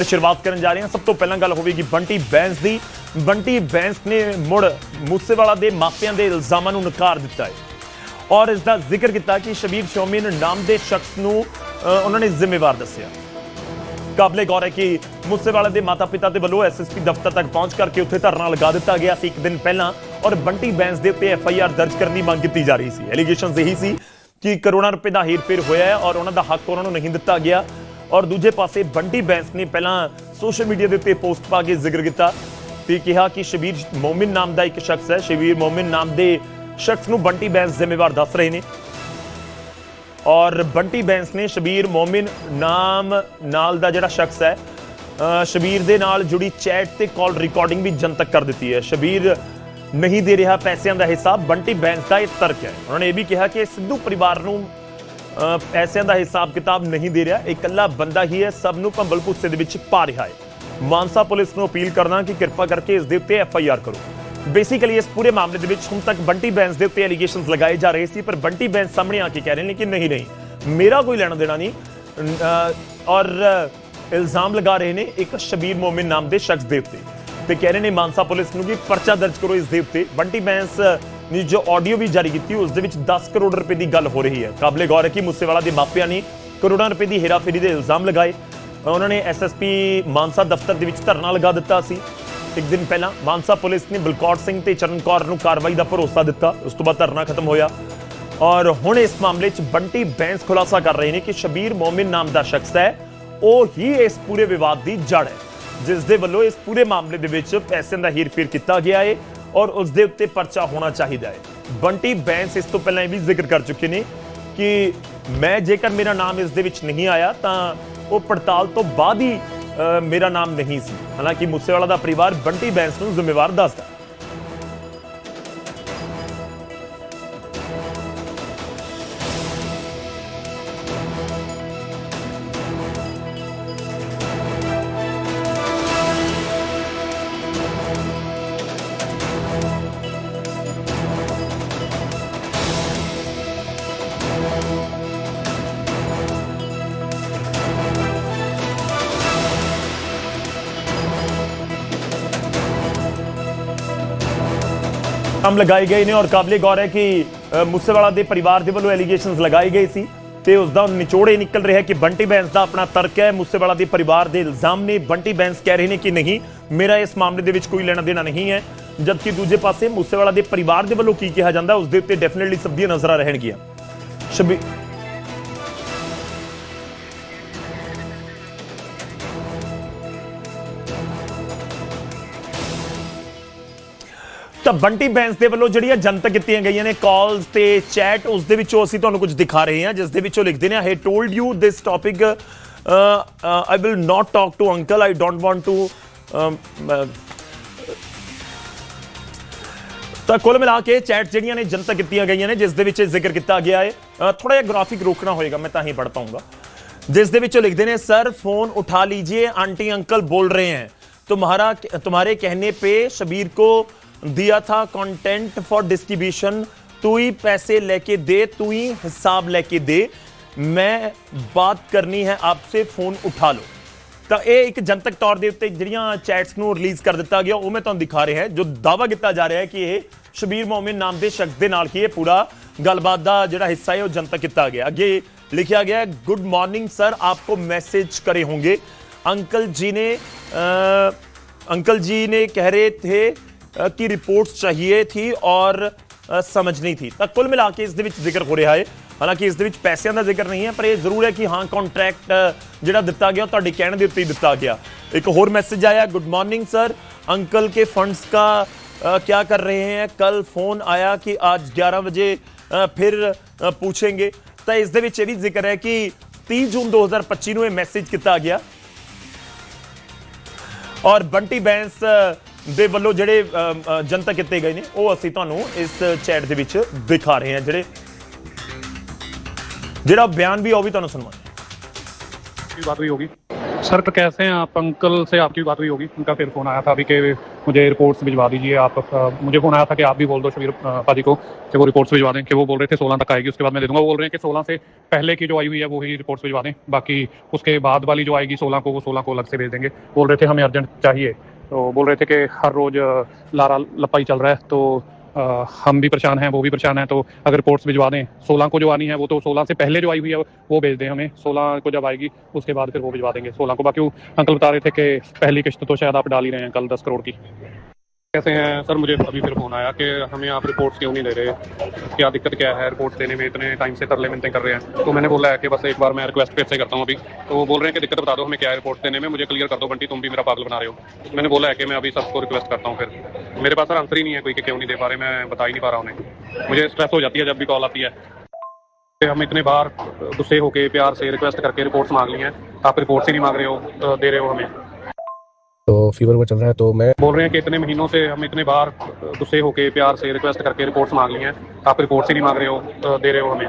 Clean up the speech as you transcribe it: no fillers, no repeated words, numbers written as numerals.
शुरुआत करने जा रहे हैं। सब तो पहला गल होगी बंटी बैंस की। बंटी बैंस ने मुड़ मूसेवाला के मापियां के इल्जामां नूं नकार दिता है और इसका जिक्र किया कि शबीर शोमीन नाम के शख्स नूं उन्होंने जिम्मेवार दस्सिया। काबिले गौर है कि मूसेवाले के माता पिता के वलों SSP दफ्तर तक पहुंच करके उत्थे धरना लगा दिता गया एक दिन पहला और बंटी बैंस के उत्ते FIR दर्ज करने की मांग की जा रही थी। एलीगेशन यही सी कि करोड़ों रुपए का हेरफेर होया है और उन्होंने हक उन्होंने नहीं दिता गया। और दूजे पासे बंटी बैंस ने पहला सोशल मीडिया के उत्ते पोस्ट पा के जिक्र किया ते कहा कि शबीर मोमिन नाम का एक शख्स है, शबीर मोमिन नाम के शख्स नूं बंटी बैंस जिम्मेवार दस रहे हैं और बंटी बैंस ने शबीर मोमिन नाम नाल दा जिहड़ा शख्स है शबीर दे नाल जुड़ी चैट ते कॉल रिकॉर्डिंग भी जनतक कर दी है। शबीर नहीं दे रहा पैसों का हिसाब, बंटी बैंस का यह तर्क है। उन्होंने यह भी कहा कि सिद्धू परिवार नूं पैसों का हिसाब किताब नहीं दे रहा, इकल्ला बंदा ही है, सब नूं भंबल भुस्से दे विच पा रहा है। मानसा पुलिस नूं अपील करना कि कृपा करके इस दे उत्ते FIR करो। बेसिकली इस पूरे मामले दे विच हुण तक बंटी बैंस दे उत्ते एलीगेशनस लगाए जा रहे थे, पर बंटी बैंस सामने आके कह रहे हैं कि नहीं मेरा कोई लेना देना नहीं और इल्जाम लगा रहे हैं एक शबीर मोमिन नाम के शख्स के उत्ते ते कह रहे हैं मानसा पुलिस नूं कि परचा दर्ज करो इस दे उत्ते। बंटी बैंस ने जो ऑडियो भी जारी की उस दे विच 10 करोड़ रुपए की गल हो रही है। काबिले गौर है कि मूसेवाला के मापिया ने करोड़ों रुपए की हेराफेरी के इल्जाम लगाए। उन्होंने SSP मानसा दफ्तर के विच धरना लगा दिता सी एक दिन पहला। मानसा पुलिस ने बलकौर सिंह ते चरण कौर नूं कार्रवाई का भरोसा दिता, उस तो बाद धरना खत्म होया और हुण इस मामले च बंटी बैंस खुलासा कर रहे हैं कि शबीर मोमिन नाम का शख्स है वो ही इस पूरे विवाद की जड़ है, जिस दे वल्लों इस पूरे मामले दे विच पैसों का हेरफेर किया गया है और उस दे उत्ते परचा होना चाहिए है। बंटी बैंस इस तो पहले भी जिक्र कर चुके हैं कि मैं जेकर मेरा नाम इस दे विच नहीं आया तो वो पड़ताल तो बाद ही मेरा नाम नहीं सी। हालांकि मूसेवाला दा परिवार बंटी बैंस नूं जिम्मेवार दसदा। नाम लगाए गए ने और काबिले गौर है कि मूसेवाला के परिवार के वलों एलीगेशनस लगाए गए सी ते उसका निचोड़ ये निकल रहा है कि बंटी बैंस का अपना तर्क है। मूसेवाला के परिवार के इल्जाम ने, बंटी बैंस कह रहे हैं कि नहीं मेरा इस मामले के विच कोई लेना देना नहीं है, जबकि दूजे पासे मूसेवाला के परिवार के वलों की कहा जाता है उस दे उत्ते डेफिनेटली सब्दियां नजर रहणगियां। तो बंटी बैंस के वलों जिहड़ियां जनतक कीतियां गईयां ने कॉल्स ते चैट उस दे विचों असीं तुहानूं कुछ दिखा रहे हैं, जिस दे विचों लिखदे ने I told you this topic I will not talk to uncle, I don't want to. तो कुल मिला के चैट जिहड़ियां ने जनतक कीतियां गईयां ने जिस दे विच जिक्र किया गया है, थोड़ा जिहा ग्राफिक रोकना होएगा मैं तां ही पढ़ पाऊंगा। जिस दे विचों लिखदे ने सर फोन उठा लीजिए आंटी अंकल बोल रहे हैं, तुम्हारे कहने पे शबीर को दिया था कंटेंट फॉर डिस्ट्रीब्यूशन, तू ही पैसे लेके दे, तू ही हिसाब लेके दे, मैं बात करनी है आपसे, फोन उठा लो। तो ये एक जनतक तौर के उत्ते जिहड़ियां चैट्स नूं रिलीज कर दिता गया वो मैं तुहानूं दिखा रहे हैं, जो दावा किया जा रहा है कि ये शबीर मोमिन नाम के शख्स के नाल की पूरा गलबात का जिहड़ा हिस्सा है वो जनतक किया गया। अगे लिखा गया गुड मॉर्निंग सर, आपको मैसेज करे होंगे, अंकल जी ने कह रहे थे की रिपोर्ट्स चाहिए थी और समझनी थी। तो कुल मिला के इस दे विच जिक्र हो रहा है, हालांकि इस दे विच पैसों का जिक्र नहीं है, पर यह जरूर है कि हाँ कॉन्ट्रैक्ट जिहड़ा दिता गया तुहाडे कहने दे उत्ते दिता गया। एक होर मैसेज आया गुड मॉर्निंग सर, अंकल के फंड्स का क्या कर रहे हैं, कल फोन आया कि आज 11 बजे फिर पूछेंगे। तो इस दे विच यह भी जिक्र है कि 30 जून 2025 नूं यह मैसेज किया गया और बंटी बैंस दे वल्लों जिहड़े जनतक किए गए ने वो असीं तुहानूं इस चैट दे विच दिखा रहे हैं, जिहड़ा बयान भी वो भी तुहानूं सुणवांगे। बात हुई होगी सर तो कैसे हैं आप? अंकल से आपकी बात हुई होगी, उनका फिर फ़ोन आया था अभी कि मुझे रिपोर्ट्स भिजवा दीजिए आप। मुझे फ़ोन आया था कि आप भी बोल दो शबीर पाजी को कि वो रिपोर्ट्स भिजवा दें, कि वो बोल रहे थे 16 तक आएगी, उसके बाद मैं दे दूंगा। वो बोल रहे हैं कि 16 से पहले की जो आई हुई है वो ही रिपोर्ट्स भिजवा दें, बाकी उसके बाद वाली जो आएगी 16 को, वो 16 को अलग से भेज देंगे। बोल रहे थे हमें अर्जेंट चाहिए, तो बोल रहे थे कि हर रोज़ लारा लपाई चल रहा है, तो हम भी परेशान हैं, वो भी परेशान हैं, तो अगर रिपोर्ट्स भिजवा दें 16 को जो आनी है वो, तो 16 से पहले जो आई हुई है वो भेज दें हमें। 16 को जब आएगी उसके बाद फिर वो भिजवा देंगे 16 को। बाकी वो अंकल बता रहे थे कि पहली किस्त तो शायद आप डाल ही रहे हैं कल 10 करोड़ की। कैसे हैं सर? मुझे अभी फिर फ़ोन आया कि हमें आप रिपोर्ट्स क्यों नहीं दे रहे, क्या दिक्कत क्या है रिपोर्ट्स देने में, इतने टाइम से तरले मिन्नतें कर रहे हैं। तो मैंने बोला है कि बस एक बार मैं रिक्वेस्ट फिर से करता हूँ अभी। तो वो बोल रहे हैं कि दिक्कत बता दो हमें क्या है रिपोर्ट्स देने में, मुझे क्लियर कर दो बंटी, तुम भी मेरा पागल बना रहे हो। मैंने बोला है कि मैं अभी सबको रिक्वेस्ट करता हूँ। फिर मेरे पास सर आंसर ही नहीं है कोई कि क्यों नहीं दे पा रहे, मैं बता ही नहीं पा रहा उन्हें। मुझे स्ट्रेस हो जाती है जब भी कॉल आती है। हम इतने बार गुस्से होके प्यार से रिक्वेस्ट करके रिपोर्ट्स मांग ली हैं, आप रिपोर्ट्स ही नहीं मांग रहे हो, दे रहे हो हमें। तो फीवर वो चल रहा है, तो मैं बोल रहे हैं कि इतने महीनों से हम इतने बार गुस्से होके प्यार से रिक्वेस्ट करके रिपोर्ट्स मांग ली हैं, आप रिपोर्ट्स ही नहीं मांग रहे हो, दे रहे हो हमें।